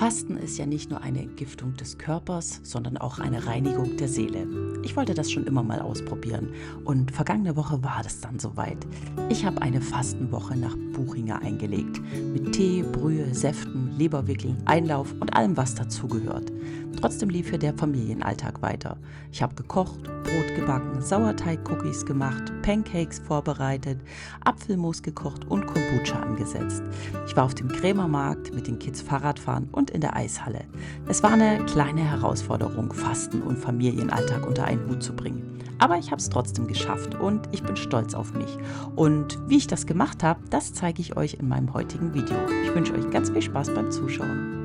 Fasten ist ja nicht nur eine Giftung des Körpers, sondern auch eine Reinigung der Seele. Ich wollte das schon immer mal ausprobieren und vergangene Woche war das dann soweit. Ich habe eine Fastenwoche nach Buchinger eingelegt, mit Tee, Brühe, Säften, Leberwickeln, Einlauf und allem, was dazugehört. Trotzdem lief hier der Familienalltag weiter. Ich habe gekocht, Brot gebacken, Sauerteig-Cookies gemacht, Pancakes vorbereitet, Apfelmus gekocht und Kombucha angesetzt. Ich war auf dem Krämermarkt mit den Kids Fahrradfahren und in der Eishalle. Es war eine kleine Herausforderung, Fasten und Familienalltag unter einen Hut zu bringen. Aber ich habe es trotzdem geschafft und ich bin stolz auf mich. Und wie ich das gemacht habe, das zeige ich euch in meinem heutigen Video. Ich wünsche euch ganz viel Spaß beim Zuschauen.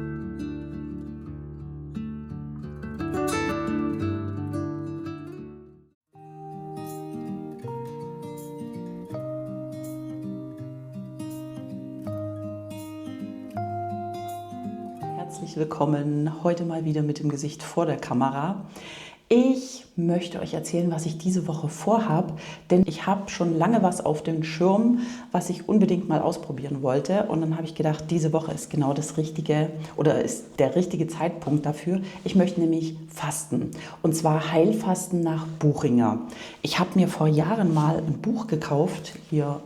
Herzlich willkommen, heute mal wieder mit dem Gesicht vor der Kamera. Ich möchte euch erzählen, was ich diese Woche vorhabe, denn ich habe schon lange was auf dem Schirm, was ich unbedingt mal ausprobieren wollte. Und dann habe ich gedacht, diese Woche ist genau das Richtige oder ist der richtige Zeitpunkt dafür. Ich möchte nämlich fasten und zwar Heilfasten nach Buchinger. Ich habe mir vor Jahren mal ein Buch gekauft,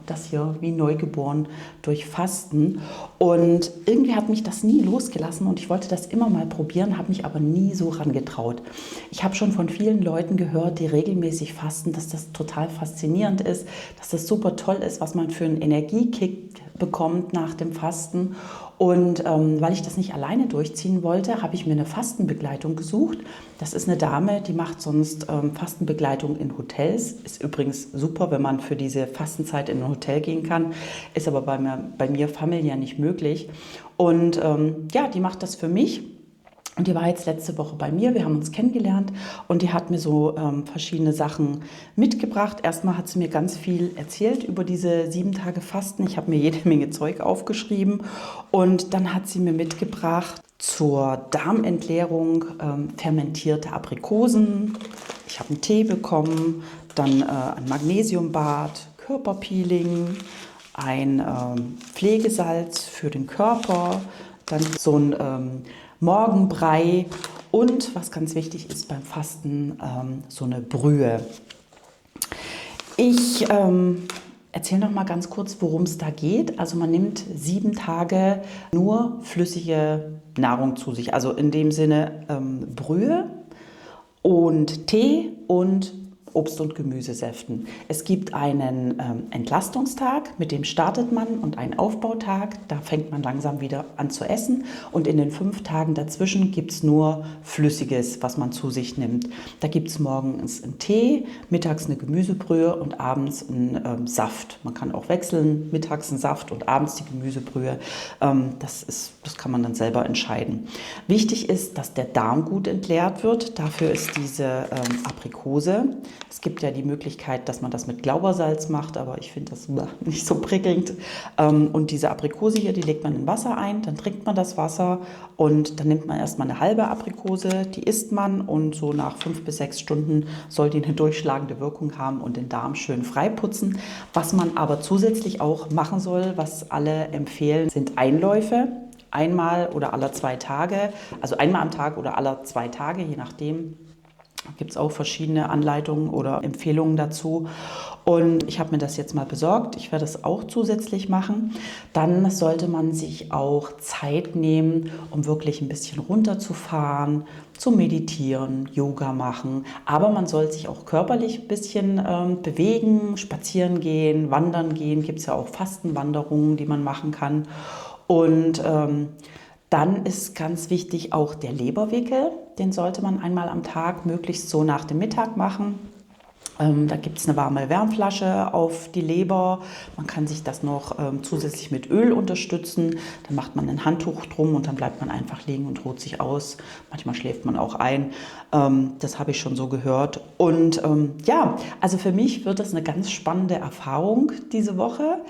das hier, wie neugeboren durch Fasten. Und irgendwie hat mich das nie losgelassen und ich wollte das immer mal probieren, habe mich aber nie so rangetraut. Ich habe schon von vielen Leuten gehört, die regelmäßig fasten, dass das total faszinierend ist, dass das super toll ist, was man für einen Energiekick bekommt nach dem Fasten. Und weil ich das nicht alleine durchziehen wollte, habe ich mir eine Fastenbegleitung gesucht. Das ist eine Dame, die macht sonst Fastenbegleitung in Hotels. Ist übrigens super, wenn man für diese Fastenzeit in ein Hotel gehen kann. Ist aber bei mir familiär nicht möglich. Und die macht das für mich. Und die war jetzt letzte Woche bei mir, wir haben uns kennengelernt und die hat mir so verschiedene Sachen mitgebracht. Erstmal hat sie mir ganz viel erzählt über diese 7 Tage Fasten. Ich habe mir jede Menge Zeug aufgeschrieben und dann hat sie mir mitgebracht zur Darmentleerung fermentierte Aprikosen. Ich habe einen Tee bekommen, dann ein Magnesiumbad, Körperpeeling, ein Pflegesalz für den Körper, dann so ein Morgenbrei und, was ganz wichtig ist beim Fasten, so eine Brühe. Ich erzähle noch mal ganz kurz, worum es da geht. Also man nimmt 7 Tage nur flüssige Nahrung zu sich. Also in dem Sinne Brühe und Tee und Obst- und Gemüsesäften. Es gibt einen Entlastungstag, mit dem startet man, und einen Aufbautag, da fängt man langsam wieder an zu essen. Und in den 5 Tagen dazwischen gibt es nur Flüssiges, was man zu sich nimmt. Da gibt es morgens einen Tee, mittags eine Gemüsebrühe und abends einen Saft. Man kann auch wechseln, mittags einen Saft und abends die Gemüsebrühe. Das kann man dann selber entscheiden. Wichtig ist, dass der Darm gut entleert wird. Dafür ist diese Aprikose. Es gibt ja die Möglichkeit, dass man das mit Glaubersalz macht, aber ich finde das nicht so prickelnd. Und diese Aprikose hier, die legt man in Wasser ein, dann trinkt man das Wasser und dann nimmt man erstmal eine halbe Aprikose, die isst man und so nach 5 bis 6 Stunden soll die eine durchschlagende Wirkung haben und den Darm schön freiputzen. Was man aber zusätzlich auch machen soll, was alle empfehlen, sind Einläufe. Einmal oder alle 2 Tage, also einmal am Tag oder alle 2 Tage, je nachdem. Gibt es auch verschiedene Anleitungen oder Empfehlungen dazu. Und ich habe mir das jetzt mal besorgt. Ich werde es auch zusätzlich machen. Dann sollte man sich auch Zeit nehmen, um wirklich ein bisschen runterzufahren, zu meditieren, Yoga machen. Aber man soll sich auch körperlich ein bisschen bewegen, spazieren gehen, wandern gehen. Gibt es ja auch Fastenwanderungen, die man machen kann. Und dann ist ganz wichtig auch der Leberwickel. Den sollte man einmal am Tag, möglichst so nach dem Mittag machen. Da gibt es eine warme Wärmflasche auf die Leber. Man kann sich das noch zusätzlich mit Öl unterstützen. Dann macht man ein Handtuch drum und dann bleibt man einfach liegen und ruht sich aus. Manchmal schläft man auch ein. Das habe ich schon so gehört. Und also für mich wird das eine ganz spannende Erfahrung diese Woche.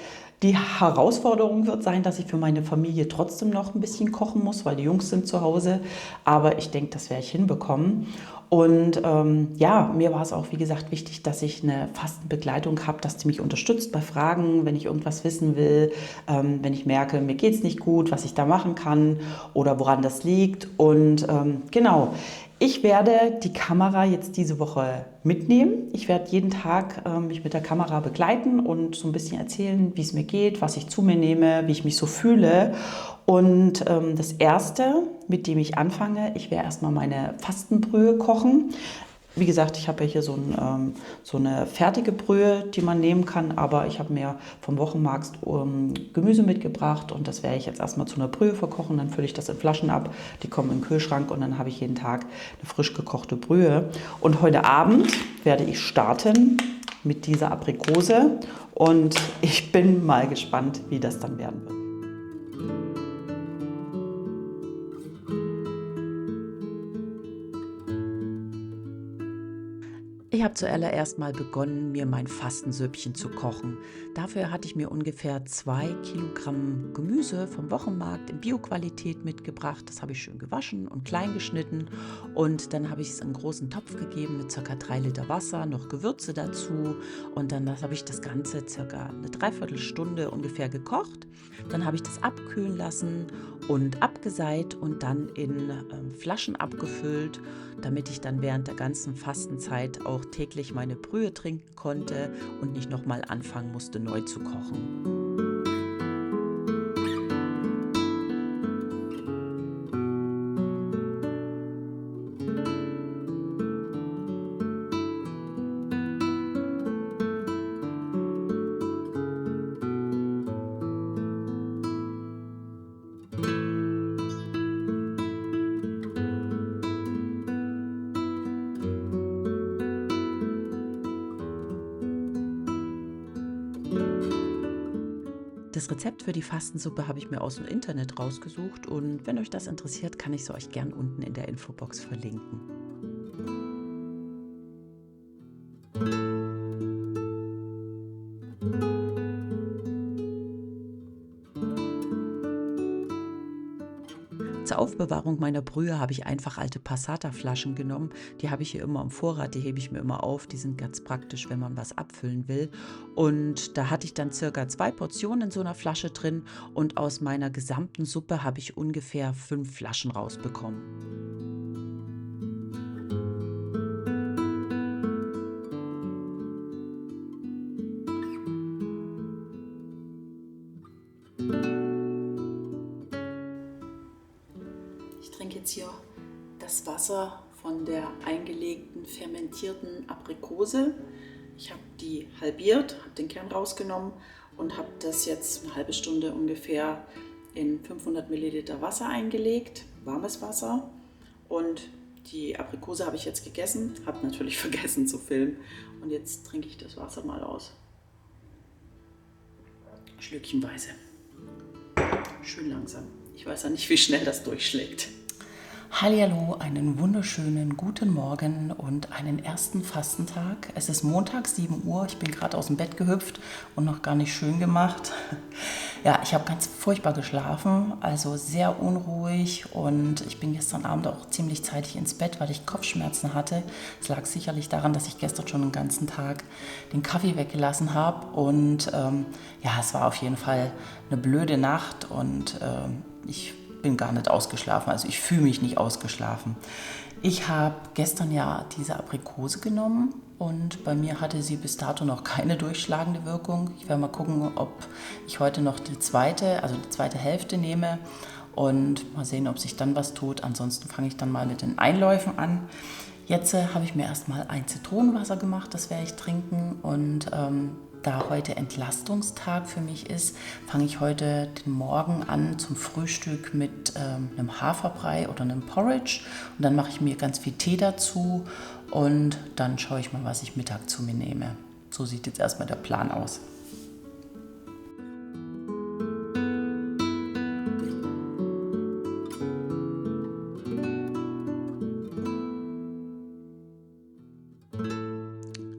Die Herausforderung wird sein, dass ich für meine Familie trotzdem noch ein bisschen kochen muss, weil die Jungs sind zu Hause. Aber ich denke, das werde ich hinbekommen. Und ja, mir war es auch, wie gesagt, wichtig, dass ich eine Fastenbegleitung habe, dass die mich unterstützt bei Fragen, wenn ich irgendwas wissen will, wenn ich merke, mir geht es nicht gut, was ich da machen kann oder woran das liegt. Und genau, ich werde die Kamera jetzt diese Woche mitnehmen. Ich werde jeden Tag mich mit der Kamera begleiten und so ein bisschen erzählen, wie es mir geht, was ich zu mir nehme, wie ich mich so fühle. Und das Erste, mit dem ich anfange, ich werde erstmal meine Fastenbrühe kochen. Wie gesagt, ich habe ja hier so eine fertige Brühe, die man nehmen kann, aber ich habe mir vom Wochenmarkt Gemüse mitgebracht und das werde ich jetzt erstmal zu einer Brühe verkochen. Dann fülle ich das in Flaschen ab, die kommen in den Kühlschrank und dann habe ich jeden Tag eine frisch gekochte Brühe. Und heute Abend werde ich starten mit dieser Aprikose und ich bin mal gespannt, wie das dann werden wird. Ich habe zuallererst mal begonnen, mir mein Fastensüppchen zu kochen. Dafür hatte ich mir ungefähr 2 Kilogramm Gemüse vom Wochenmarkt in Bioqualität mitgebracht. Das habe ich schön gewaschen und klein geschnitten. Und dann habe ich es in einen großen Topf gegeben mit ca. 3 Liter Wasser, noch Gewürze dazu. Und dann habe ich das Ganze ca. eine Dreiviertelstunde ungefähr gekocht. Dann habe ich das abkühlen lassen und abgeseit und dann in Flaschen abgefüllt, damit ich dann während der ganzen Fastenzeit auch täglich meine Brühe trinken konnte und nicht nochmal anfangen musste, neu zu kochen. Das Rezept für die Fastensuppe habe ich mir aus dem Internet rausgesucht und wenn euch das interessiert, kann ich es euch gern unten in der Infobox verlinken. Zur Aufbewahrung meiner Brühe habe ich einfach alte Passata-Flaschen genommen. Die habe ich hier immer im Vorrat, die hebe ich mir immer auf. Die sind ganz praktisch, wenn man was abfüllen will. Und da hatte ich dann circa 2 Portionen in so einer Flasche drin. Und aus meiner gesamten Suppe habe ich ungefähr 5 Flaschen rausbekommen. Ich trinke jetzt hier das Wasser von der eingelegten fermentierten Aprikose. Ich habe die halbiert, habe den Kern rausgenommen und habe das jetzt eine halbe Stunde ungefähr in 500 Milliliter Wasser eingelegt, warmes Wasser. Und die Aprikose habe ich jetzt gegessen, habe natürlich vergessen zu filmen. Und jetzt trinke ich das Wasser mal aus. Schlückchenweise. Schön langsam. Ich weiß ja nicht, wie schnell das durchschlägt. Hallihallo, einen wunderschönen guten Morgen und einen ersten Fastentag. Es ist Montag, 7 Uhr. Ich bin gerade aus dem Bett gehüpft und noch gar nicht schön gemacht. Ja, ich habe ganz furchtbar geschlafen, also sehr unruhig und ich bin gestern Abend auch ziemlich zeitig ins Bett, weil ich Kopfschmerzen hatte. Es lag sicherlich daran, dass ich gestern schon den ganzen Tag den Kaffee weggelassen habe und ja, es war auf jeden Fall eine blöde Nacht und ich bin gar nicht ausgeschlafen, also ich fühle mich nicht ausgeschlafen. Ich habe gestern ja diese Aprikose genommen und bei mir hatte sie bis dato noch keine durchschlagende Wirkung. Ich werde mal gucken, ob ich heute noch die zweite Hälfte nehme und mal sehen, ob sich dann was tut. Ansonsten fange ich dann mal mit den Einläufen an. Jetzt habe ich mir erstmal ein Zitronenwasser gemacht, das werde ich trinken und da heute Entlastungstag für mich ist, fange ich heute den Morgen an zum Frühstück mit einem Haferbrei oder einem Porridge und dann mache ich mir ganz viel Tee dazu und dann schaue ich mal, was ich Mittag zu mir nehme. So sieht jetzt erstmal der Plan aus.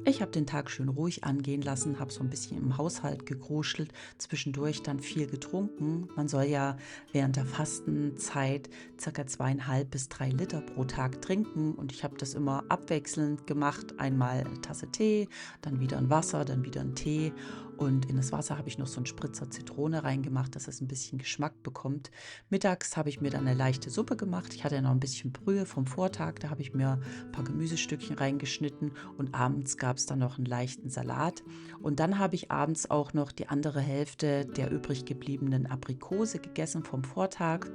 Ich Ich habe den Tag schön ruhig angehen lassen, habe so ein bisschen im Haushalt gegruschelt, zwischendurch dann viel getrunken. Man soll ja während der Fastenzeit ca. 2,5 bis 3 Liter pro Tag trinken und ich habe das immer abwechselnd gemacht. Einmal eine Tasse Tee, dann wieder ein Wasser, dann wieder ein Tee und in das Wasser habe ich noch so einen Spritzer Zitrone reingemacht, dass es ein bisschen Geschmack bekommt. Mittags habe ich mir dann eine leichte Suppe gemacht. Ich hatte ja noch ein bisschen Brühe vom Vortag, da habe ich mir ein paar Gemüsestückchen reingeschnitten und abends gab es dann noch einen leichten Salat. Und dann habe ich abends auch noch die andere Hälfte der übrig gebliebenen Aprikose gegessen vom Vortag.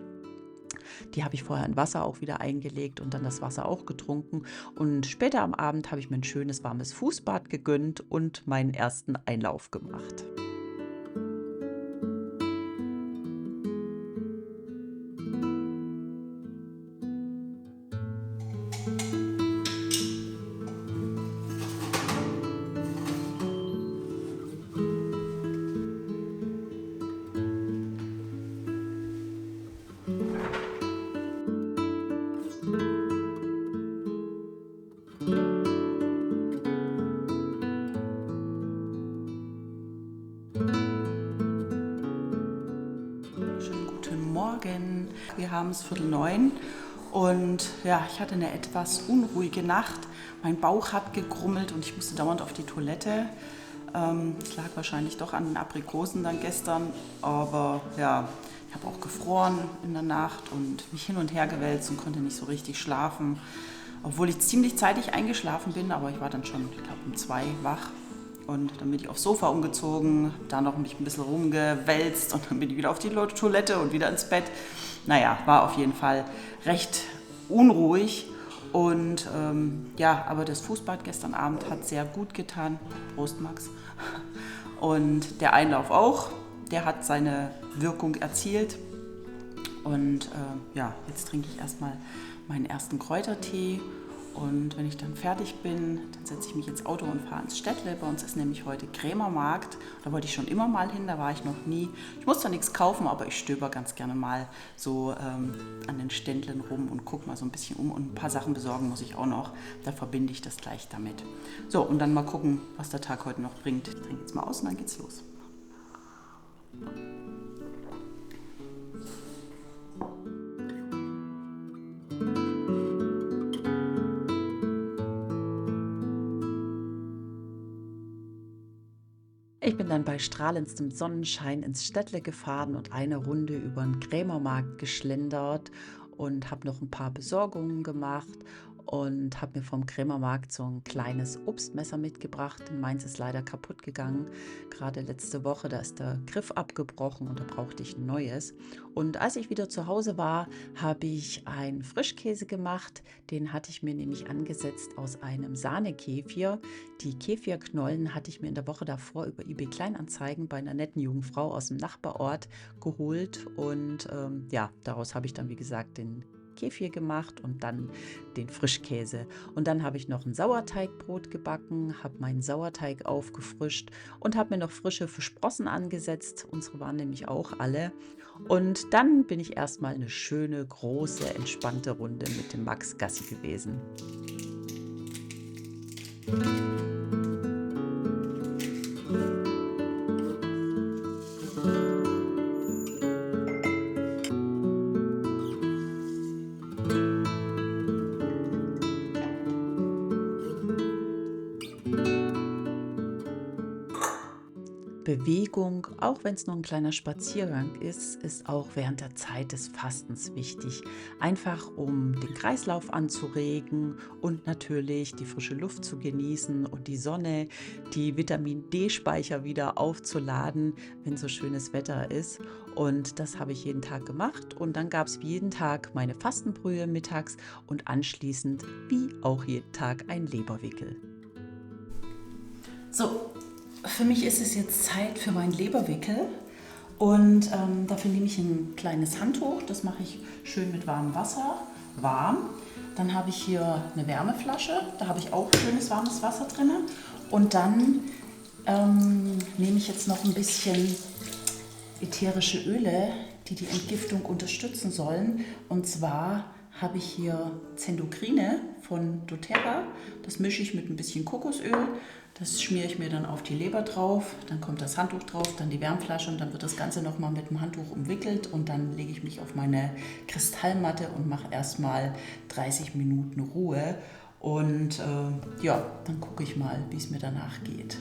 Die habe ich vorher in Wasser auch wieder eingelegt und dann das Wasser auch getrunken. Und später am Abend habe ich mir ein schönes warmes Fußbad gegönnt und meinen ersten Einlauf gemacht. Schönen guten Morgen. Wir haben es 8:45 und ja, ich hatte eine etwas unruhige Nacht. Mein Bauch hat gegrummelt und ich musste dauernd auf die Toilette. Es lag wahrscheinlich doch an den Aprikosen dann gestern, aber ja, ich habe auch gefroren in der Nacht und mich hin und her gewälzt und konnte nicht so richtig schlafen. Obwohl ich ziemlich zeitig eingeschlafen bin, aber ich war dann schon, ich glaube, um 2 wach. Und dann bin ich aufs Sofa umgezogen, da noch mich ein bisschen rumgewälzt und dann bin ich wieder auf die Toilette und wieder ins Bett. Naja, war auf jeden Fall recht unruhig. Und ja, aber das Fußbad gestern Abend hat sehr gut getan. Prost, Max. Und der Einlauf auch, der hat seine Wirkung erzielt. Und ja, jetzt trinke ich erstmal meinen ersten Kräutertee. Und wenn ich dann fertig bin, dann setze ich mich ins Auto und fahre ins Städtle. Bei uns ist nämlich heute Krämermarkt. Da wollte ich schon immer mal hin, da war ich noch nie. Ich muss da nichts kaufen, aber ich stöber ganz gerne mal so an den Ständlen rum und gucke mal so ein bisschen um. Und ein paar Sachen besorgen muss ich auch noch. Da verbinde ich das gleich damit. So, und dann mal gucken, was der Tag heute noch bringt. Ich trinke jetzt mal aus und dann geht's los. Ich bin dann bei strahlendem Sonnenschein ins Städtle gefahren und eine Runde über den Krämermarkt geschlendert und habe noch ein paar Besorgungen gemacht und habe mir vom Krämermarkt so ein kleines Obstmesser mitgebracht. Denn meins ist leider kaputt gegangen. Gerade letzte Woche, da ist der Griff abgebrochen und da brauchte ich ein neues. Und als ich wieder zu Hause war, habe ich einen Frischkäse gemacht. Den hatte ich mir nämlich angesetzt aus einem Sahnekefir. Die Kefirknollen hatte ich mir in der Woche davor über eBay Kleinanzeigen bei einer netten jungen Frau aus dem Nachbarort geholt. Und ja, daraus habe ich dann, wie gesagt, den Kefir gemacht und dann den Frischkäse. Und dann habe ich noch ein Sauerteigbrot gebacken, habe meinen Sauerteig aufgefrischt und habe mir noch frische Sprossen angesetzt. Unsere waren nämlich auch alle. Und dann bin ich erstmal eine schöne, große, entspannte Runde mit dem Max Gassi gewesen. Bewegung, auch wenn es nur ein kleiner Spaziergang ist auch während der Zeit des Fastens wichtig. Einfach um den Kreislauf anzuregen und natürlich die frische Luft zu genießen und die Sonne, die Vitamin-D-Speicher wieder aufzuladen, wenn so schönes Wetter ist. Und das habe ich jeden Tag gemacht. Und dann gab es jeden Tag meine Fastenbrühe mittags und anschließend, wie auch jeden Tag, ein Leberwickel. So. Für mich ist es jetzt Zeit für meinen Leberwickel und dafür nehme ich ein kleines Handtuch, das mache ich schön mit warmem Wasser, warm. Dann habe ich hier eine Wärmeflasche, da habe ich auch schönes warmes Wasser drin und dann nehme ich jetzt noch ein bisschen ätherische Öle, die die Entgiftung unterstützen sollen. Und zwar habe ich hier Zendokrine von doTERRA. Das mische ich mit ein bisschen Kokosöl. Das schmiere ich mir dann auf die Leber drauf. Dann kommt das Handtuch drauf, dann die Wärmflasche und dann wird das Ganze nochmal mit dem Handtuch umwickelt. Und dann lege ich mich auf meine Kristallmatte und mache erstmal 30 Minuten Ruhe. Und dann gucke ich mal, wie es mir danach geht.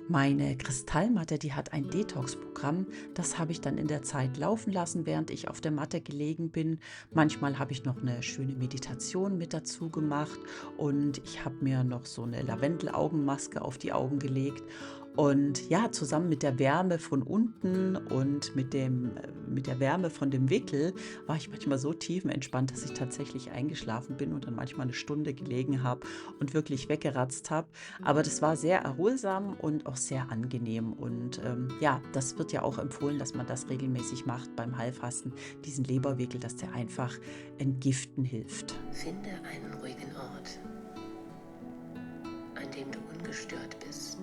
Meine Kristallmatte, die hat ein Detox-Programm. Das habe ich dann in der Zeit laufen lassen, während ich auf der Matte gelegen bin. Manchmal habe ich noch eine schöne Meditation mit dazu gemacht und ich habe mir noch so eine Lavendel-Augenmaske auf die Augen gelegt. Und ja, zusammen mit der Wärme von unten und mit der Wärme von dem Wickel war ich manchmal so tiefenentspannt, dass ich tatsächlich eingeschlafen bin und dann manchmal eine Stunde gelegen habe und wirklich weggeratzt habe. Aber das war sehr erholsam und auch sehr angenehm. Und das wird ja auch empfohlen, dass man das regelmäßig macht beim Heilfasten, diesen Leberwickel, dass der einfach entgiften hilft. Finde einen ruhigen Ort, an dem du ungestört bist.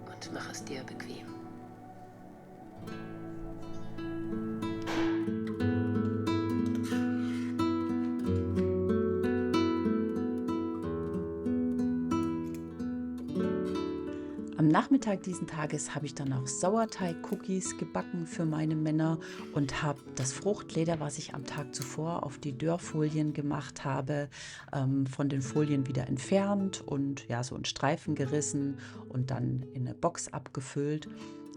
Und mach es dir bequem. Am Nachmittag diesen Tages habe ich dann auch Sauerteig-Cookies gebacken für meine Männer und habe das Fruchtleder, was ich am Tag zuvor auf die Dörrfolien gemacht habe, von den Folien wieder entfernt und ja, so in Streifen gerissen und dann in eine Box abgefüllt.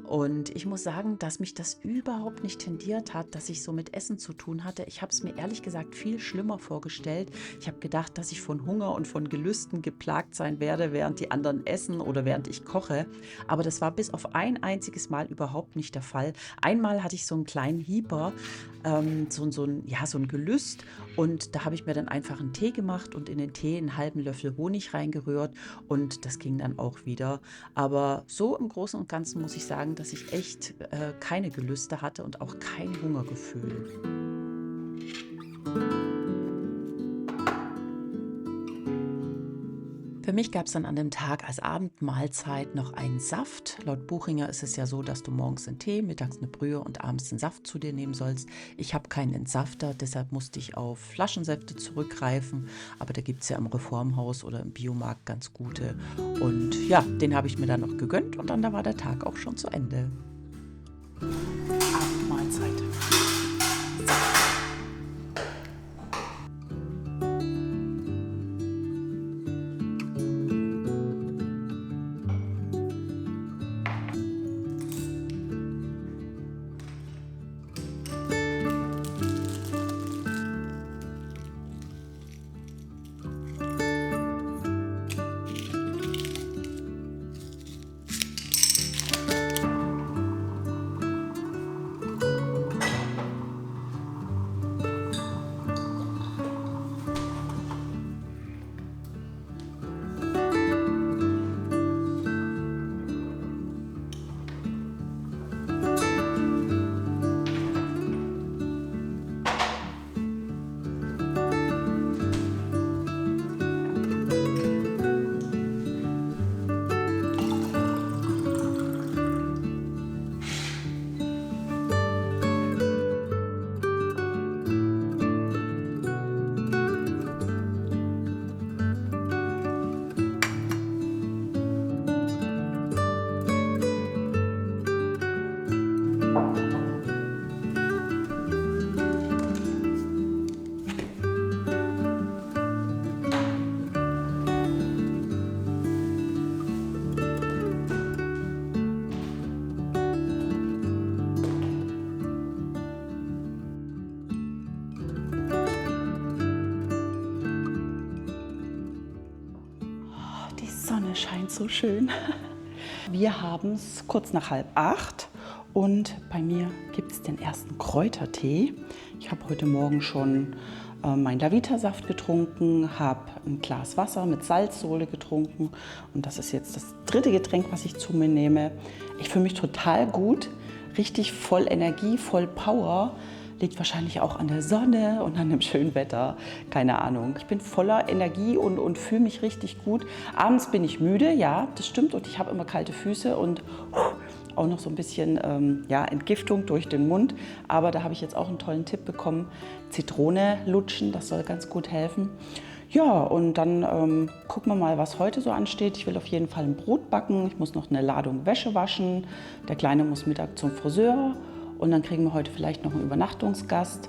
Und ich muss sagen, dass mich das überhaupt nicht tendiert hat, dass ich so mit Essen zu tun hatte. Ich habe es mir ehrlich gesagt viel schlimmer vorgestellt. Ich habe gedacht, dass ich von Hunger und von Gelüsten geplagt sein werde, während die anderen essen oder während ich koche. Aber das war bis auf ein einziges Mal überhaupt nicht der Fall. Einmal hatte ich so einen kleinen Hieber, so ein Gelüst. Und da habe ich mir dann einfach einen Tee gemacht und in den Tee einen halben Löffel Honig reingerührt. Und das ging dann auch wieder. Aber so im Großen und Ganzen muss ich sagen, dass ich echt keine Gelüste hatte und auch kein Hungergefühl. Für mich gab es dann an dem Tag als Abendmahlzeit noch einen Saft. Laut Buchinger ist es ja so, dass du morgens einen Tee, mittags eine Brühe und abends einen Saft zu dir nehmen sollst. Ich habe keinen Entsafter, deshalb musste ich auf Flaschensäfte zurückgreifen. Aber da gibt es ja im Reformhaus oder im Biomarkt ganz gute. Und ja, den habe ich mir dann noch gegönnt und dann da war der Tag auch schon zu Ende. Abendmahlzeit. so schön. Wir haben es kurz nach 7:30 und bei mir gibt es den ersten Kräutertee. Ich habe heute Morgen schon meinen Lavita-Saft getrunken, habe ein Glas Wasser mit Salzsohle getrunken und das ist jetzt das dritte Getränk, was ich zu mir nehme. Ich fühle mich total gut, richtig voll Energie, voll Power. Liegt wahrscheinlich auch an der Sonne und an dem schönen Wetter, keine Ahnung. Ich bin voller Energie und fühle mich richtig gut. Abends bin ich müde, ja, das stimmt. Und ich habe immer kalte Füße und auch noch so ein bisschen Entgiftung durch den Mund. Aber da habe ich jetzt auch einen tollen Tipp bekommen. Zitrone lutschen, das soll ganz gut helfen. Ja, und dann gucken wir mal, was heute so ansteht. Ich will auf jeden Fall ein Brot backen. Ich muss noch eine Ladung Wäsche waschen. Der Kleine muss Mittag zum Friseur. Und dann kriegen wir heute vielleicht noch einen Übernachtungsgast.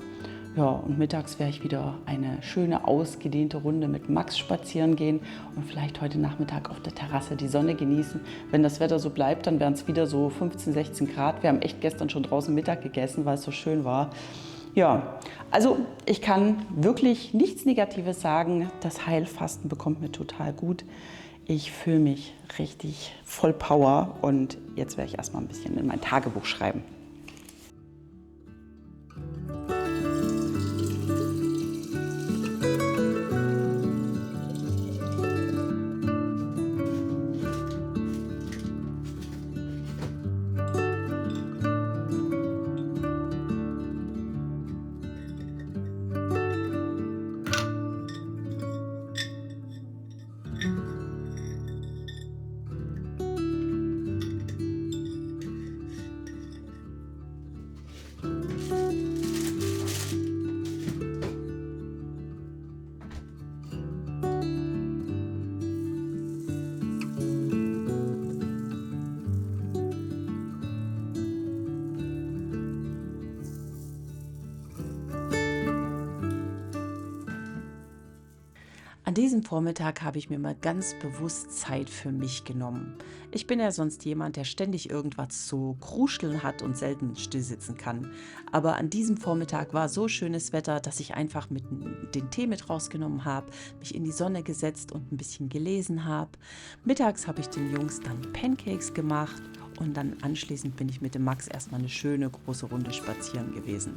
Ja, und mittags werde ich wieder eine schöne, ausgedehnte Runde mit Max spazieren gehen und vielleicht heute Nachmittag auf der Terrasse die Sonne genießen. Wenn das Wetter so bleibt, dann wären es wieder so 15, 16 Grad. Wir haben echt gestern schon draußen Mittag gegessen, weil es so schön war. Ja, also ich kann wirklich nichts Negatives sagen. Das Heilfasten bekommt mir total gut. Ich fühle mich richtig voll Power und jetzt werde ich erstmal ein bisschen in mein Tagebuch schreiben. An diesem Vormittag habe ich mir mal ganz bewusst Zeit für mich genommen. Ich bin ja sonst jemand, der ständig irgendwas zu kruscheln hat und selten stillsitzen kann. Aber an diesem Vormittag war so schönes Wetter, dass ich einfach den Tee mit rausgenommen habe, mich in die Sonne gesetzt und ein bisschen gelesen habe. Mittags habe ich den Jungs dann Pancakes gemacht. Und dann anschließend bin ich mit dem Max erstmal eine schöne große Runde spazieren gewesen.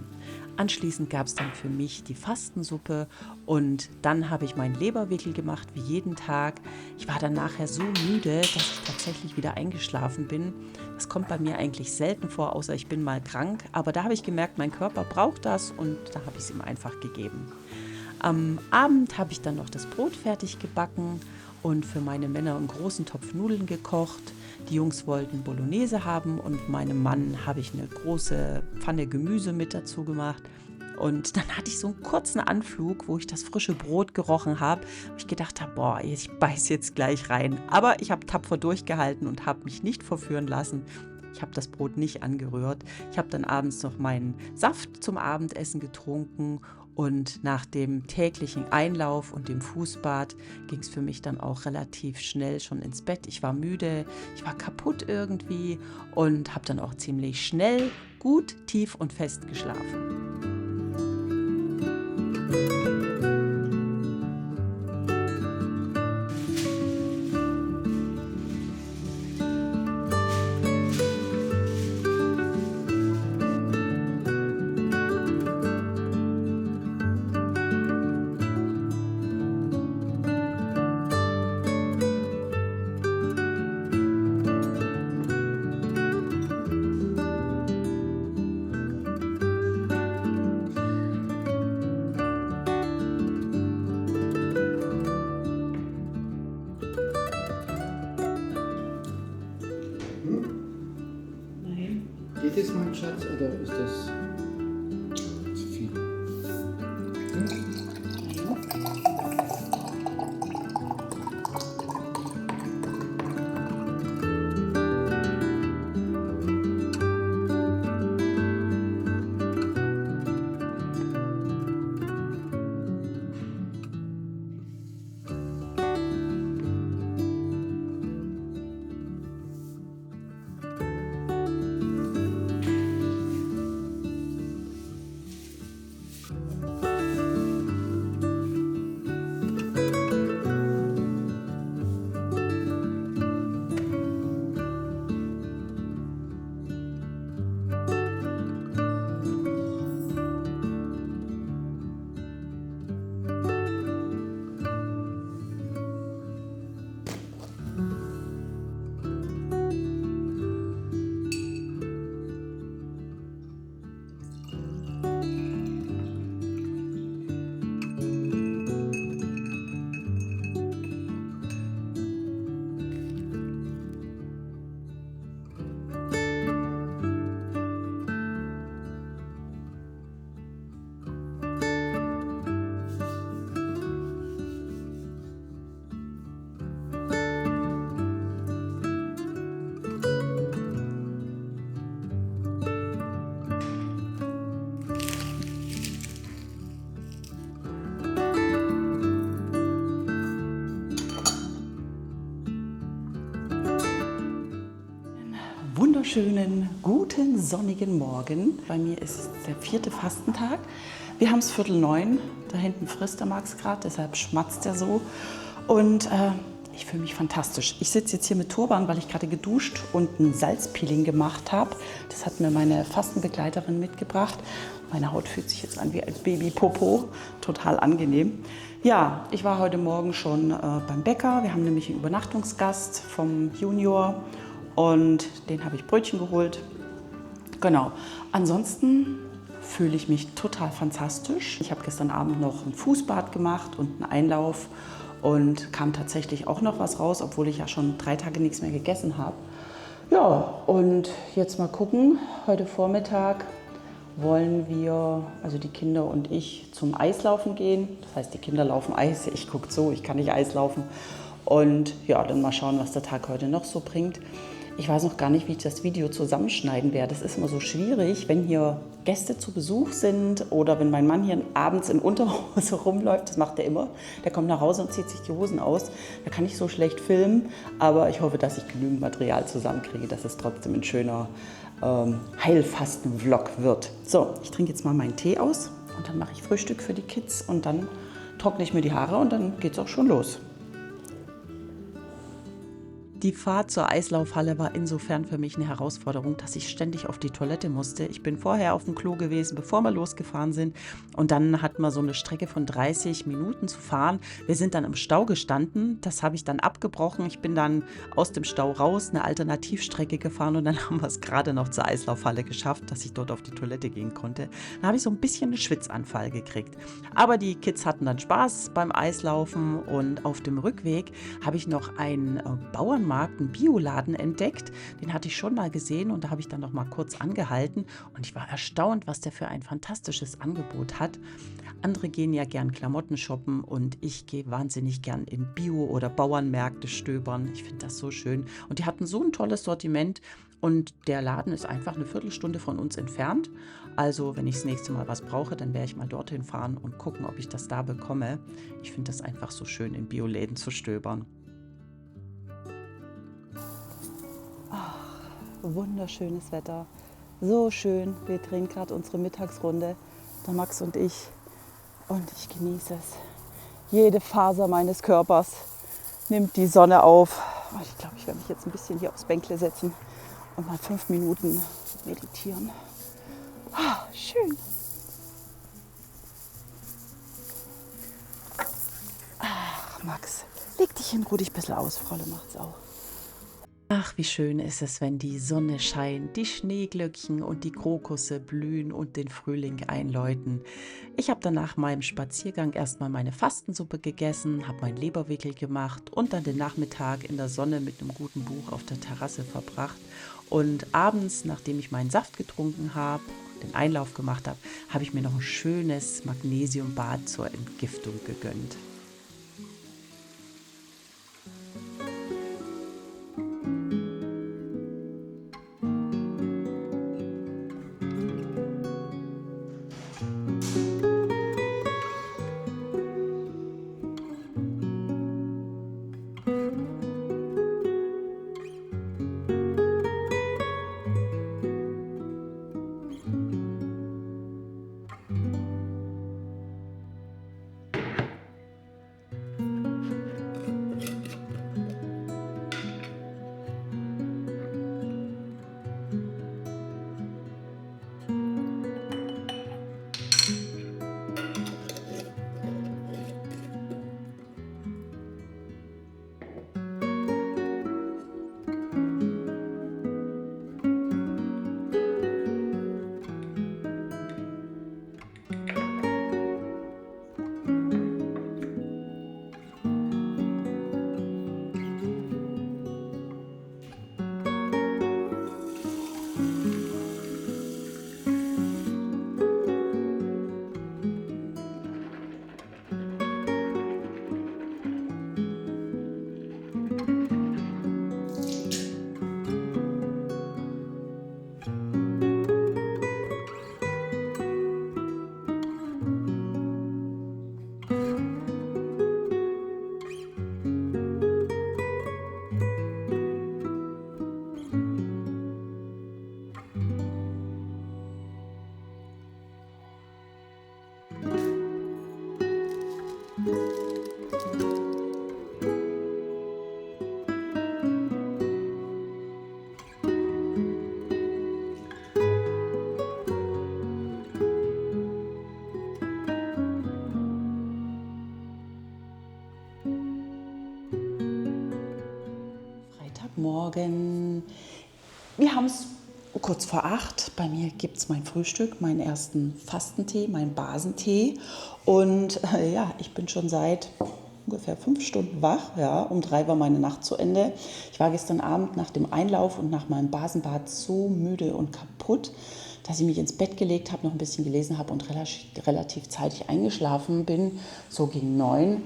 Anschließend gab es dann für mich die Fastensuppe und dann habe ich meinen Leberwickel gemacht, wie jeden Tag. Ich war dann nachher so müde, dass ich tatsächlich wieder eingeschlafen bin. Das kommt bei mir eigentlich selten vor, außer ich bin mal krank. Aber da habe ich gemerkt, mein Körper braucht das und da habe ich es ihm einfach gegeben. Am Abend habe ich dann noch das Brot fertig gebacken und für meine Männer einen großen Topf Nudeln gekocht. Die Jungs wollten Bolognese haben und meinem Mann habe ich eine große Pfanne Gemüse mit dazu gemacht. Und dann hatte ich so einen kurzen Anflug, wo ich das frische Brot gerochen habe. Wo ich gedacht habe, boah, ich beiß jetzt gleich rein. Aber ich habe tapfer durchgehalten und habe mich nicht verführen lassen. Ich habe das Brot nicht angerührt. Ich habe dann abends noch meinen Saft zum Abendessen getrunken und nach dem täglichen Einlauf und dem Fußbad ging es für mich dann auch relativ schnell schon ins Bett. Ich war müde, ich war kaputt irgendwie und habe dann auch ziemlich schnell, gut, tief und fest geschlafen. Geht das, mein Schatz, oder ist das zu viel? wunderschönen, guten, sonnigen Morgen. Bei mir ist es der 4. Fastentag. Wir haben es 8:45. Da hinten frisst der Max gerade, deshalb schmatzt er so. Und ich fühle mich fantastisch. Ich sitze jetzt hier mit Turban, weil ich gerade geduscht und ein Salzpeeling gemacht habe. Das hat mir meine Fastenbegleiterin mitgebracht. Meine Haut fühlt sich jetzt an wie ein Babypopo. Total angenehm. Ja, ich war heute Morgen schon beim Bäcker. Wir haben nämlich einen Übernachtungsgast vom Junior und den habe ich Brötchen geholt. Genau. Ansonsten fühle ich mich total fantastisch. Ich habe gestern Abend noch ein Fußbad gemacht und einen Einlauf und kam tatsächlich auch noch was raus, obwohl ich ja schon 3 Tage nichts mehr gegessen habe. Ja, und jetzt mal gucken. Heute Vormittag wollen wir, also die Kinder und ich, zum Eislaufen gehen. Das heißt, die Kinder laufen Eis, ich gucke zu, ich kann nicht Eis laufen. Und ja, dann mal schauen, was der Tag heute noch so bringt. Ich weiß noch gar nicht, wie ich das Video zusammenschneiden werde. Das ist immer so schwierig, wenn hier Gäste zu Besuch sind oder wenn mein Mann hier abends in Unterhose rumläuft. Das macht er immer. Der kommt nach Hause und zieht sich die Hosen aus. Da kann ich so schlecht filmen, aber ich hoffe, dass ich genügend Material zusammenkriege, dass es trotzdem ein schöner Heilfasten-Vlog wird. So, ich trinke jetzt mal meinen Tee aus und dann mache ich Frühstück für die Kids und dann trockne ich mir die Haare und dann geht's auch schon los. Die Fahrt zur Eislaufhalle war insofern für mich eine Herausforderung, dass ich ständig auf die Toilette musste. Ich bin vorher auf dem Klo gewesen, bevor wir losgefahren sind. Und dann hatten wir so eine Strecke von 30 Minuten zu fahren. Wir sind dann im Stau gestanden. Das habe ich dann abgebrochen. Ich bin dann aus dem Stau raus, eine Alternativstrecke gefahren und dann haben wir es gerade noch zur Eislaufhalle geschafft, dass ich dort auf die Toilette gehen konnte. Dann habe ich so ein bisschen einen Schwitzanfall gekriegt. Aber die Kids hatten dann Spaß beim Eislaufen und auf dem Rückweg habe ich noch einen Bauernmarkt, einen Bioladen entdeckt. Den hatte ich schon mal gesehen und da habe ich dann noch mal kurz angehalten und ich war erstaunt, was der für ein fantastisches Angebot hat. Andere gehen ja gern Klamotten shoppen und ich gehe wahnsinnig gern in Bio- oder Bauernmärkte stöbern. Ich finde das so schön und die hatten so ein tolles Sortiment und der Laden ist einfach eine Viertelstunde von uns entfernt. Also wenn ich das nächste Mal was brauche, dann werde ich mal dorthin fahren und gucken, ob ich das da bekomme. Ich finde das einfach so schön, in Bioläden zu stöbern. Wunderschönes Wetter, so schön. Wir drehen gerade unsere Mittagsrunde, der Max und ich ich genieße es. Jede Faser meines Körpers nimmt die Sonne auf. Ich glaube, ich werde mich jetzt ein bisschen hier aufs Bänkle setzen und mal 5 Minuten meditieren. Schön. Ach, Max, leg dich hin, ruh dich ein bisschen aus. Fräulein macht's auch. Ach, wie schön ist es, wenn die Sonne scheint, die Schneeglöckchen und die Krokusse blühen und den Frühling einläuten. Ich habe dann nach meinem Spaziergang erstmal meine Fastensuppe gegessen, habe meinen Leberwickel gemacht und dann den Nachmittag in der Sonne mit einem guten Buch auf der Terrasse verbracht. Und abends, nachdem ich meinen Saft getrunken habe, den Einlauf gemacht habe, habe ich mir noch ein schönes Magnesiumbad zur Entgiftung gegönnt. Morgen. Wir haben es kurz vor 8. Bei mir gibt es mein Frühstück, meinen ersten Fastentee, meinen Basentee. Und ja, ich bin schon seit ungefähr 5 Stunden wach. Ja, um 3 war meine Nacht zu Ende. Ich war gestern Abend nach dem Einlauf und nach meinem Basenbad so müde und kaputt, dass ich mich ins Bett gelegt habe, noch ein bisschen gelesen habe und relativ zeitig eingeschlafen bin, so gegen 9.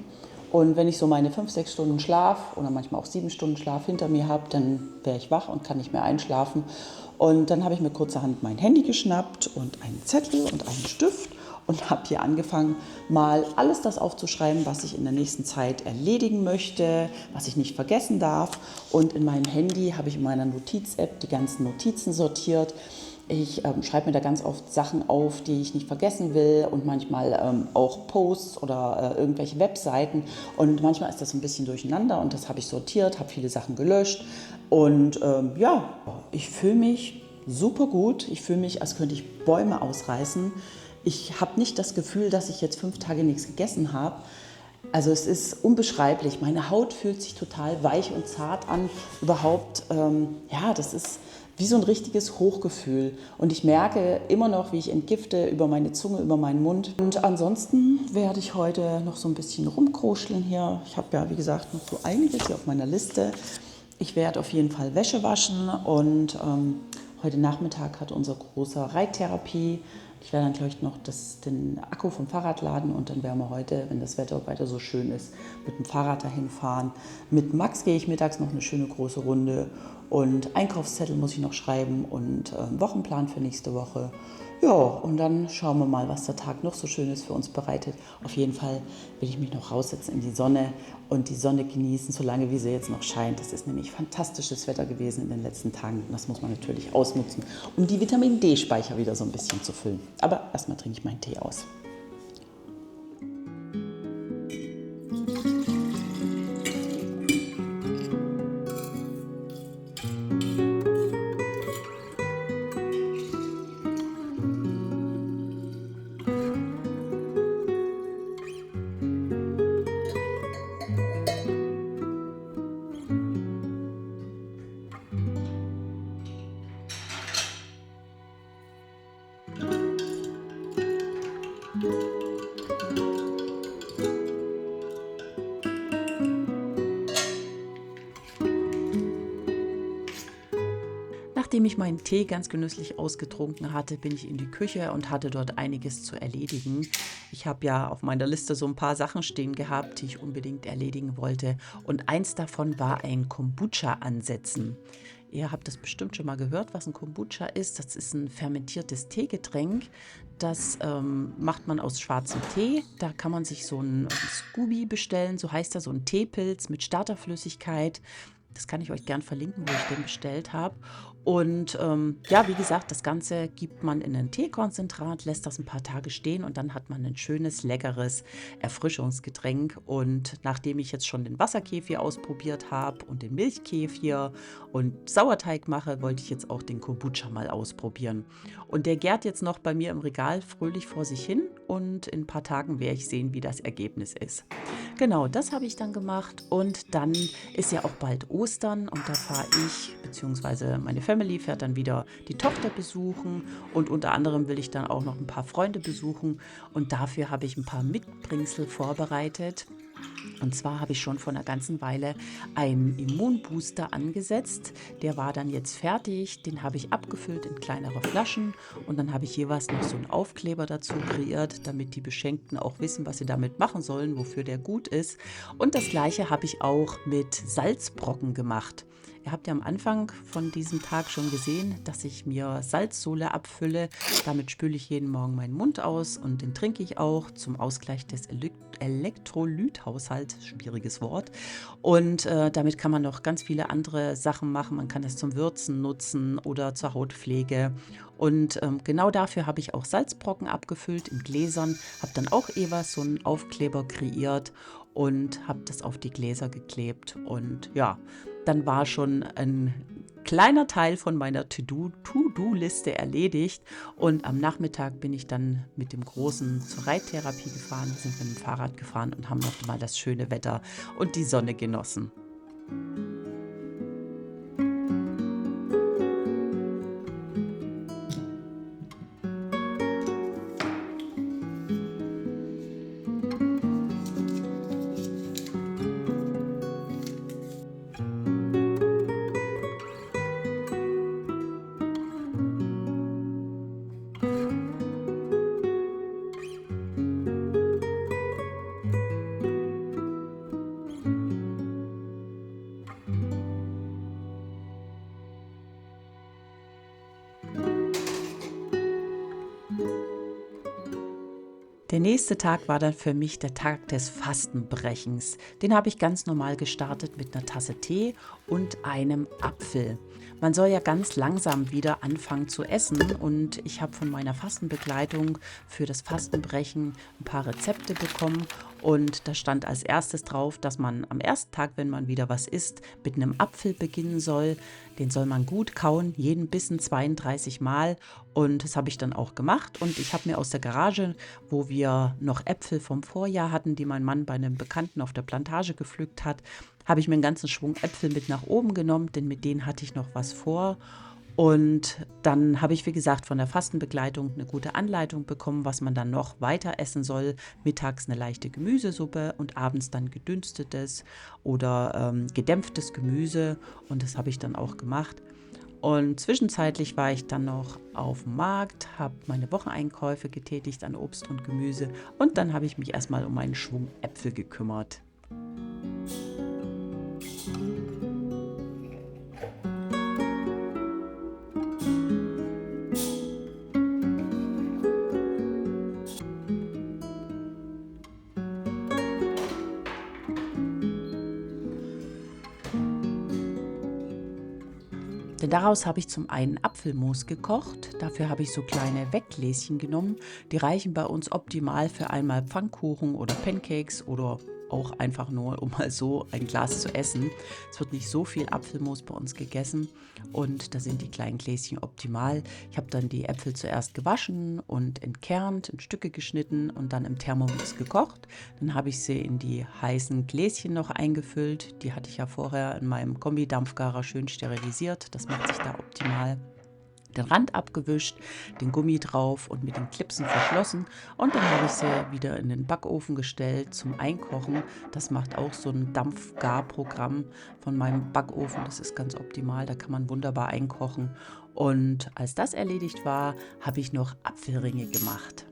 Und wenn ich so meine 5, 6 Stunden Schlaf oder manchmal auch 7 Stunden Schlaf hinter mir habe, dann wäre ich wach und kann nicht mehr einschlafen. Und dann habe ich mir kurzerhand mein Handy geschnappt und einen Zettel und einen Stift und habe hier angefangen, mal alles das aufzuschreiben, was ich in der nächsten Zeit erledigen möchte, was ich nicht vergessen darf. Und in meinem Handy habe ich in meiner Notiz-App die ganzen Notizen sortiert. Ich schreibe mir da ganz oft Sachen auf, die ich nicht vergessen will und manchmal auch Posts oder irgendwelche Webseiten. Und manchmal ist das ein bisschen durcheinander und das habe ich sortiert, habe viele Sachen gelöscht. Und ja, ich fühle mich super gut. Ich fühle mich, als könnte ich Bäume ausreißen. Ich habe nicht das Gefühl, dass ich jetzt 5 Tage nichts gegessen habe. Also es ist unbeschreiblich. Meine Haut fühlt sich total weich und zart an. Überhaupt, ja, das ist wie so ein richtiges Hochgefühl. Und ich merke immer noch, wie ich entgifte über meine Zunge, über meinen Mund. Und ansonsten werde ich heute noch so ein bisschen rumkruscheln hier. Ich habe ja, wie gesagt, noch so einiges hier auf meiner Liste. Ich werde auf jeden Fall Wäsche waschen und heute Nachmittag hat unser großer Reittherapie. Ich werde dann gleich noch den Akku vom Fahrrad laden und dann werden wir heute, wenn das Wetter weiter so schön ist, mit dem Fahrrad dahin fahren. Mit Max gehe ich mittags noch eine schöne große Runde und Einkaufszettel muss ich noch schreiben und Wochenplan für nächste Woche. Ja, und dann schauen wir mal, was der Tag noch so Schönes für uns bereitet. Auf jeden Fall will ich mich noch raussetzen in die Sonne und die Sonne genießen, solange wie sie jetzt noch scheint. Das ist nämlich fantastisches Wetter gewesen in den letzten Tagen. Und das muss man natürlich ausnutzen, um die Vitamin-D-Speicher wieder so ein bisschen zu füllen. Aber erstmal trinke ich meinen Tee aus. Nachdem ich meinen Tee ganz genüsslich ausgetrunken hatte, bin ich in die Küche und hatte dort einiges zu erledigen. Ich habe ja auf meiner Liste so ein paar Sachen stehen gehabt, die ich unbedingt erledigen wollte. Und eins davon war ein Kombucha ansetzen. Ihr habt das bestimmt schon mal gehört, was ein Kombucha ist. Das ist ein fermentiertes Teegetränk. Das macht man aus schwarzem Tee. Da kann man sich so einen Scooby bestellen, so heißt er, so ein Teepilz mit Starterflüssigkeit. Das kann ich euch gern verlinken, wo ich den bestellt habe. Und ja, wie gesagt, das Ganze gibt man in ein Teekonzentrat, lässt das ein paar Tage stehen und dann hat man ein schönes, leckeres Erfrischungsgetränk. Und nachdem ich jetzt schon den Wasserkefir ausprobiert habe und den Milchkefir und Sauerteig mache, wollte ich jetzt auch den Kombucha mal ausprobieren. Und der gärt jetzt noch bei mir im Regal fröhlich vor sich hin und in ein paar Tagen werde ich sehen, wie das Ergebnis ist. Genau, das habe ich dann gemacht und dann ist ja auch bald Ostern und da fahre ich, beziehungsweise meine Family fährt dann wieder die Tochter besuchen und unter anderem will ich dann auch noch ein paar Freunde besuchen und dafür habe ich ein paar Mitbringsel vorbereitet. Und zwar habe ich schon vor einer ganzen Weile einen Immunbooster angesetzt. Der war dann jetzt fertig. Den habe ich abgefüllt in kleinere Flaschen. Und dann habe ich jeweils noch so einen Aufkleber dazu kreiert, damit die Beschenkten auch wissen, was sie damit machen sollen, wofür der gut ist. Und das Gleiche habe ich auch mit Salzbrocken gemacht. Ihr habt ja am Anfang von diesem Tag schon gesehen, dass ich mir Salzsole abfülle. Damit spüle ich jeden Morgen meinen Mund aus und den trinke ich auch zum Ausgleich des Elektrolythaushalts. Schwieriges Wort. Und damit kann man noch ganz viele andere Sachen machen. Man kann es zum Würzen nutzen oder zur Hautpflege. Und genau dafür habe ich auch Salzbrocken abgefüllt in Gläsern. Habe dann auch jeweils so einen Aufkleber kreiert und habe das auf die Gläser geklebt. Und ja, dann war schon ein kleiner Teil von meiner To-Do-Liste erledigt. Und am Nachmittag bin ich dann mit dem Großen zur Reittherapie gefahren. Wir sind mit dem Fahrrad gefahren und haben noch mal das schöne Wetter und die Sonne genossen. Der nächste Tag war dann für mich der Tag des Fastenbrechens. Den habe ich ganz normal gestartet mit einer Tasse Tee und einem Apfel. Man soll ja ganz langsam wieder anfangen zu essen und ich habe von meiner Fastenbegleitung für das Fastenbrechen ein paar Rezepte bekommen und da stand als erstes drauf, dass man am ersten Tag, wenn man wieder was isst, mit einem Apfel beginnen soll. Den soll man gut kauen, jeden Bissen 32 Mal und das habe ich dann auch gemacht und ich habe mir aus der Garage, wo wir noch Äpfel vom Vorjahr hatten, die mein Mann bei einem Bekannten auf der Plantage gepflückt hat, habe ich mir einen ganzen Schwung Äpfel mit nach oben genommen, denn mit denen hatte ich noch was vor. Und dann habe ich, wie gesagt, von der Fastenbegleitung eine gute Anleitung bekommen, was man dann noch weiter essen soll. Mittags eine leichte Gemüsesuppe und abends dann gedünstetes oder gedämpftes Gemüse. Und das habe ich dann auch gemacht. Und zwischenzeitlich war ich dann noch auf dem Markt, habe meine Wocheneinkäufe getätigt an Obst und Gemüse. Und dann habe ich mich erstmal um einen Schwung Äpfel gekümmert. Denn daraus habe ich zum einen Apfelmus gekocht. Dafür habe ich so kleine Weggläschen genommen. Die reichen bei uns optimal für einmal Pfannkuchen oder Pancakes oder auch einfach nur, um mal so ein Glas zu essen. Es wird nicht so viel Apfelmus bei uns gegessen und da sind die kleinen Gläschen optimal. Ich habe dann die Äpfel zuerst gewaschen und entkernt, in Stücke geschnitten und dann im Thermomix gekocht. Dann habe ich sie in die heißen Gläschen noch eingefüllt. Die hatte ich ja vorher in meinem Kombi-Dampfgarer schön sterilisiert. Das macht sich da optimal. Den Rand abgewischt, den Gummi drauf und mit den Clipsen verschlossen und dann habe ich sie wieder in den Backofen gestellt zum Einkochen. Das macht auch so ein Dampfgarprogramm von meinem Backofen. Das ist ganz optimal, da kann man wunderbar einkochen. Und als das erledigt war, habe ich noch Apfelringe gemacht.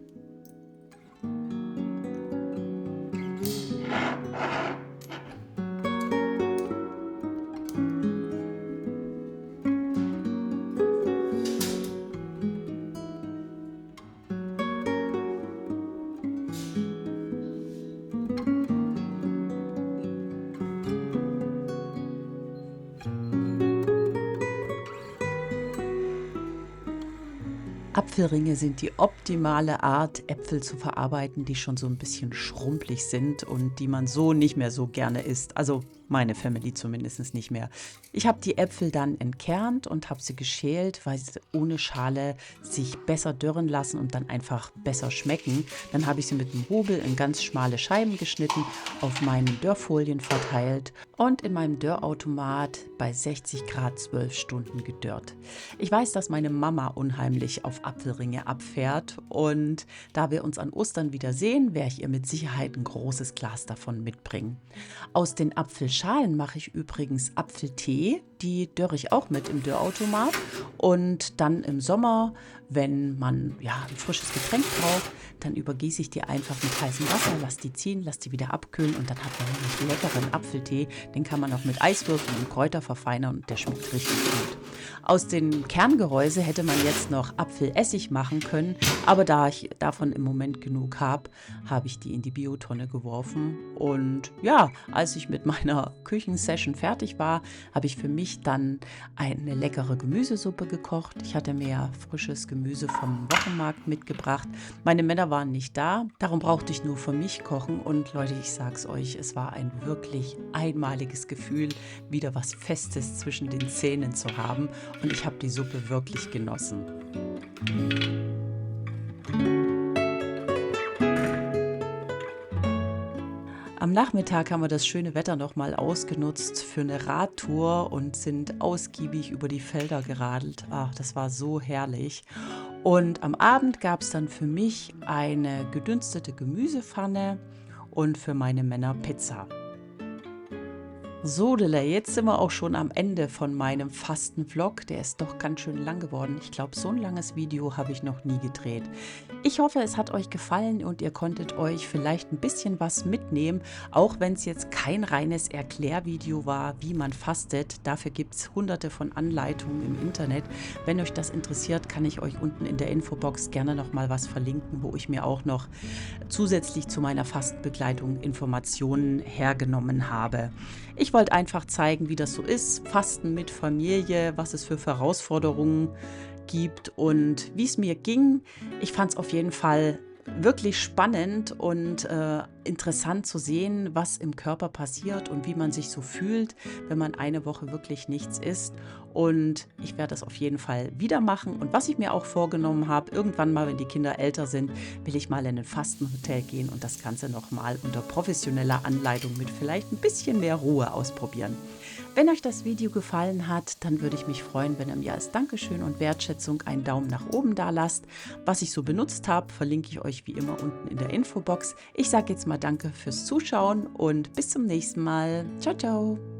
Apfelringe sind die optimale Art, Äpfel zu verarbeiten, die schon so ein bisschen schrumpelig sind und die man so nicht mehr so gerne isst. Also meine Family zumindest nicht mehr. Ich habe die Äpfel dann entkernt und habe sie geschält, weil sie ohne Schale sich besser dörren lassen und dann einfach besser schmecken. Dann habe ich sie mit dem Hobel in ganz schmale Scheiben geschnitten, auf meinen Dörrfolien verteilt und in meinem Dörrautomat bei 60 Grad 12 Stunden gedörrt. Ich weiß, dass meine Mama unheimlich auf Apfelringe abfährt und da wir uns an Ostern wieder sehen, werde ich ihr mit Sicherheit ein großes Glas davon mitbringen. Aus den Apfelschalen mache ich übrigens Apfeltee, die dörre ich auch mit im Dörrautomat und dann im Sommer, wenn man ein frisches Getränk braucht, dann übergieße ich die einfach mit heißem Wasser, lasse die ziehen, lasse die wieder abkühlen und dann hat man einen leckeren Apfeltee. Den kann man auch mit Eiswürfeln und Kräuter verfeinern und der schmeckt richtig gut. Aus dem Kerngehäuse hätte man jetzt noch Apfelessig machen können, aber da ich davon im Moment genug habe, habe ich die in die Biotonne geworfen. Und ja, als ich mit meiner Küchensession fertig war, habe ich für mich dann eine leckere Gemüsesuppe gekocht. Ich hatte mir ja frisches Gemüse vom Wochenmarkt mitgebracht. Meine Männer waren nicht da, darum brauchte ich nur für mich kochen. Und Leute, ich sag's euch, es war ein wirklich einmaliges Gefühl, wieder was Festes zwischen den Zähnen zu haben. Und ich habe die Suppe wirklich genossen. Am Nachmittag haben wir das schöne Wetter nochmal ausgenutzt für eine Radtour und sind ausgiebig über die Felder geradelt. Ach, das war so herrlich. Und am Abend gab es dann für mich eine gedünstete Gemüsepfanne und für meine Männer Pizza. So, Dille, jetzt sind wir auch schon am Ende von meinem Fasten-Vlog. Der ist doch ganz schön lang geworden. Ich glaube, so ein langes Video habe ich noch nie gedreht. Ich hoffe, es hat euch gefallen und ihr konntet euch vielleicht ein bisschen was mitnehmen, auch wenn es jetzt kein reines Erklärvideo war, wie man fastet. Dafür gibt es hunderte von Anleitungen im Internet. Wenn euch das interessiert, kann ich euch unten in der Infobox gerne noch mal was verlinken, wo ich mir auch noch zusätzlich zu meiner Fastenbegleitung Informationen hergenommen habe. Ich wollte einfach zeigen, wie das so ist, Fasten mit Familie, was es für Herausforderungen gibt und wie es mir ging. Ich fand es auf jeden Fall wirklich spannend und interessant zu sehen, was im Körper passiert und wie man sich so fühlt, wenn man eine Woche wirklich nichts isst. Und ich werde das auf jeden Fall wieder machen. Und was ich mir auch vorgenommen habe, irgendwann mal, wenn die Kinder älter sind, will ich mal in ein Fastenhotel gehen und das Ganze nochmal unter professioneller Anleitung mit vielleicht ein bisschen mehr Ruhe ausprobieren. Wenn euch das Video gefallen hat, dann würde ich mich freuen, wenn ihr mir als Dankeschön und Wertschätzung einen Daumen nach oben da lasst. Was ich so benutzt habe, verlinke ich euch wie immer unten in der Infobox. Ich sage jetzt mal Danke fürs Zuschauen und bis zum nächsten Mal. Ciao, ciao!